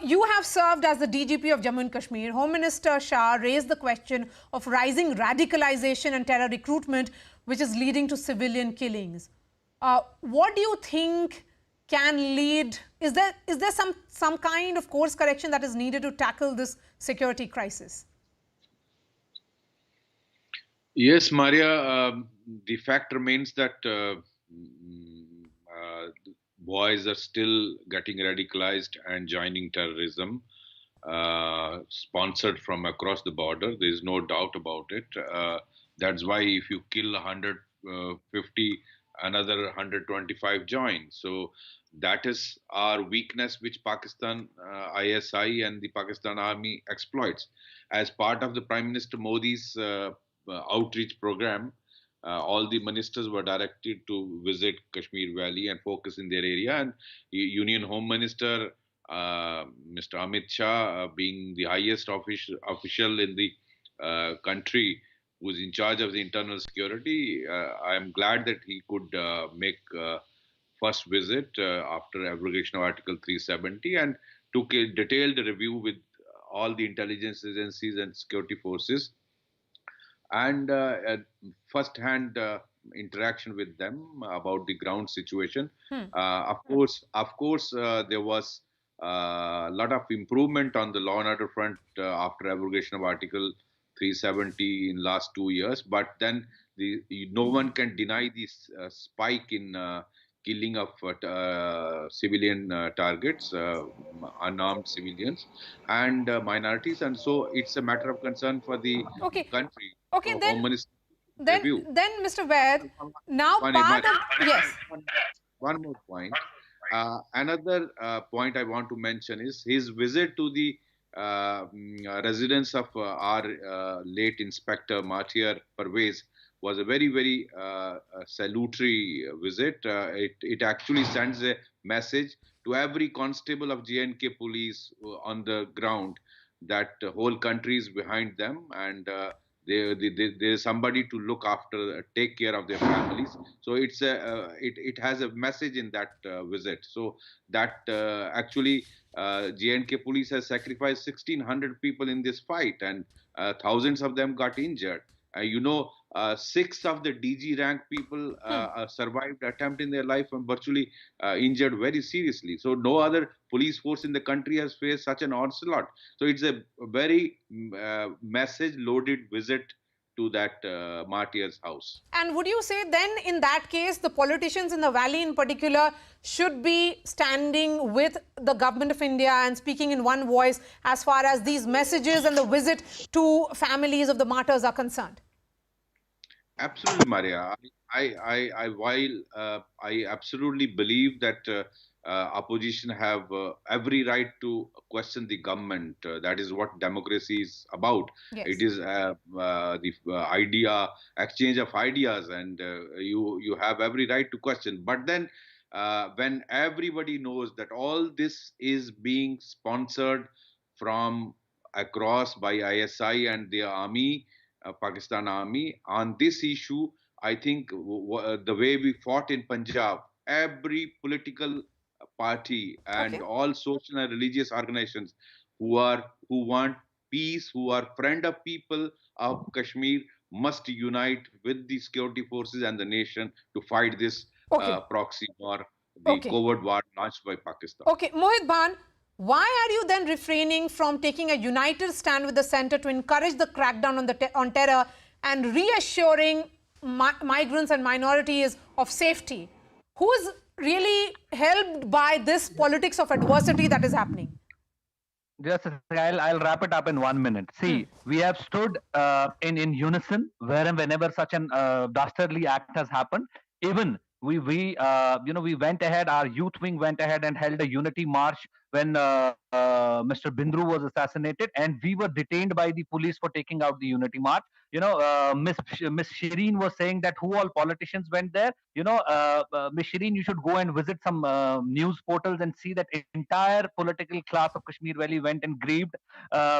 You have served as the DGP of Jammu and Kashmir. Home Minister Shah raised the question of rising radicalization and terror recruitment, which is leading to civilian killings. What do you think can lead? Is there some kind of course correction that is needed to tackle this security crisis? Yes, Maria. The fact remains that boys are still getting radicalized and joining terrorism, sponsored from across the border. There is no doubt about it. That's why if you kill 150, another 125 join. So that is our weakness, which Pakistan ISI and the Pakistan Army exploits. As part of the Prime Minister Modi's outreach program, all the ministers were directed to visit Kashmir Valley and focus in their area. And Union Home Minister Mr. Amit Shah, being the highest official in the country, who is in charge of the internal security, I am glad that he could make first visit after abrogation of Article 370 and took a detailed review with all the intelligence agencies and security forces and first-hand interaction with them about the ground situation. Of course, there was a lot of improvement on the law and order front after abrogation of Article 370 in last 2 years. But then no one can deny this spike in killing of civilian targets, unarmed civilians, and minorities. And so it's a matter of concern for the country. Okay, Home Minister review. Then Mr. Vaid, now one more point. Another point I want to mention is his visit to the residence of our late Inspector Mathir Parvez was a very, very salutary visit. It actually sends a message to every constable of J&K police on the ground that the whole country is behind them, and there's somebody to look after, take care of their families. So it has a message in that visit. So that actually J&K police has sacrificed 1,600 people in this fight, and thousands of them got injured. 6 of the DG rank people survived attempt in their life and virtually injured very seriously. So no other police force in the country has faced such an onslaught. So it's a very message-loaded visit to that martyr's house. And would you say then, in that case, the politicians in the valley in particular should be standing with the government of India and speaking in one voice as far as these messages and the visit to families of the martyrs are concerned? Absolutely, Maria. While I absolutely believe that opposition have every right to question the government. That is what democracy is about. Yes. It is the exchange of ideas, and you have every right to question. But then when everybody knows that all this is being sponsored from across by ISI and the army, Pakistan Army, on this issue, I think the way we fought in Punjab, every political party and all social and religious organizations who want peace, who are friend of people of Kashmir, must unite with the security forces and the nation to fight this proxy war, the covert war launched by Pakistan. Okay, Mohit Bhan, why are you then refraining from taking a united stand with the centre to encourage the crackdown on terror and reassuring migrants and minorities of safety? Who is really helped by this politics of adversity that is happening? Just I'll wrap it up in 1 minute. See, we have stood in unison whenever such an dastardly act has happened. Even we went ahead, our youth wing went ahead and held a unity march when Mr. Bindru was assassinated, and we were detained by the police for taking out the unity march. Miss Shireen was saying that who all politicians went there. Miss Shireen, you should go and visit some news portals and see that entire political class of Kashmir Valley went and grieved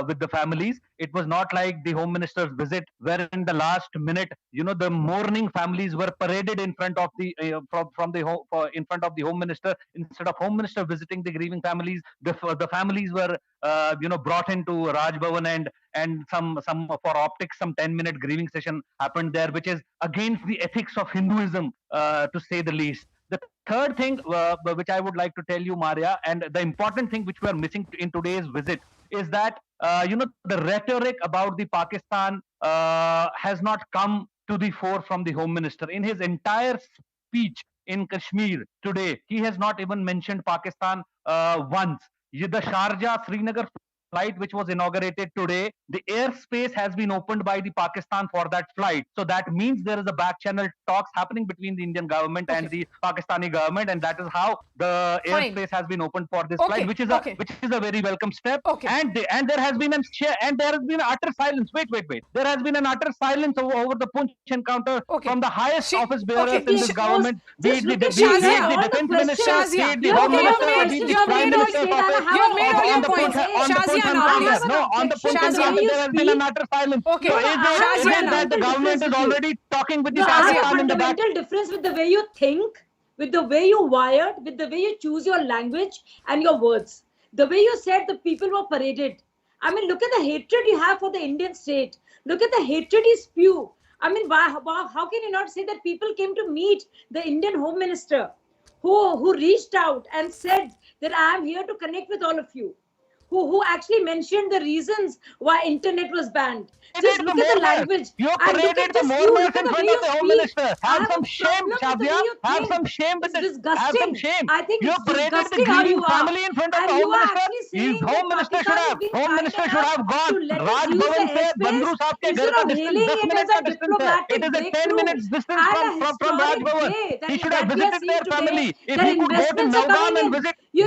with the families. It was not like the Home Minister's visit, where in the last minute, the mourning families were paraded in front of the in front of the Home Minister. Instead of Home Minister visiting the grieving families, The families were brought into Raj Bhavan, and some for optics, some 10-minute grieving session happened there, which is against the ethics of Hinduism, to say the least. The third thing, which I would like to tell you, Maria, and the important thing which we are missing in today's visit, is that the rhetoric about the Pakistan has not come to the fore from the Home Minister. In his entire speech in Kashmir today, he has not even mentioned Pakistan once. The Sharjah Srinagar flight which was inaugurated today, the airspace has been opened by the Pakistan for that flight. So that means there is a back channel talks happening between the Indian government and the Pakistani government, and that is how the airspace has been opened for this flight, which is a very welcome step. And there has been an utter silence. Wait. There has been an utter silence over the Punch encounter from the highest office bearers in this government. Be it the defense minister, be it the home minister, be it the prime minister's office. You have made all your points. No, on the Punch encounter there has been an utter silence. Okay. So is it that the government is already talking with the Pakistan in the back? Fundamental difference with the way you think, with the way you wired, with the way you choose your language and your words. The way you said the people were paraded. I mean, look at the hatred you have for the Indian state. Look at the hatred you spew. I mean, how can you not say that people came to meet the Indian Home Minister who reached out and said that I am here to connect with all of you? Who actually mentioned the reasons why internet was banned. Just look at the language. You paraded the Mormons in front of the Home Minister. Have some shame, Shazia. Have some shame with this. Have some shame. I think you paraded the grieving family in front of the Home Minister. His Home Minister should have gone. Raj Bhavan said, Bandru Saab ke ghar ka distance 10 minutes ka distance hai. It is a 10 minutes distance from Raj Bhavan. He should have visited their family. If he could go to Navgam and visit the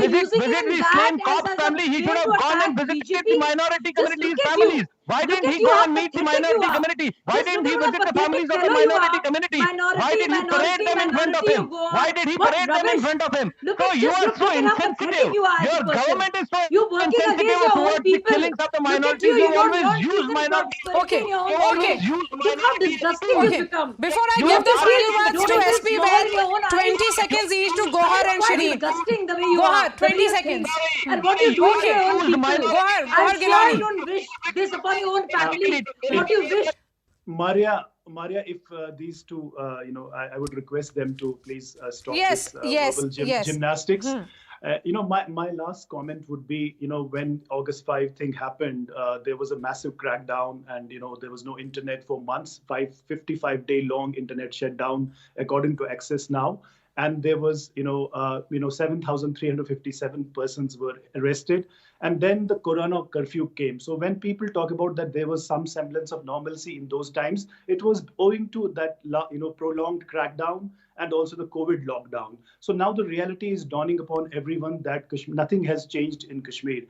slain cops family, he should have gone and visited the minority communities' families. Why didn't he go and meet the minority community? Why didn't he visit the families of the minority community? Why did he parade them in front of him? Why did he parade them in front of him? So you are so insensitive. Your government is so insensitive towards the killings of the minorities. You always use minorities. You always use minorities. Before I give the final words to SP Vaid, 20 seconds each to Gohar and Shireen. Gohar, 20 seconds. And what you do to your own people. Gohar I'm sure I don't wish this upon your own family. What you wish. Maria, if these two, I would request them to please stop this verbal gymnastics. My last comment would be, when August 5 thing happened, there was a massive crackdown, and there was no internet for months. 55-day long internet shutdown, according to Access Now. And there was, 7,357 persons were arrested. And then the Corona curfew came. So when people talk about that there was some semblance of normalcy in those times, it was owing to that, prolonged crackdown and also the COVID lockdown. So now the reality is dawning upon everyone that nothing has changed in Kashmir.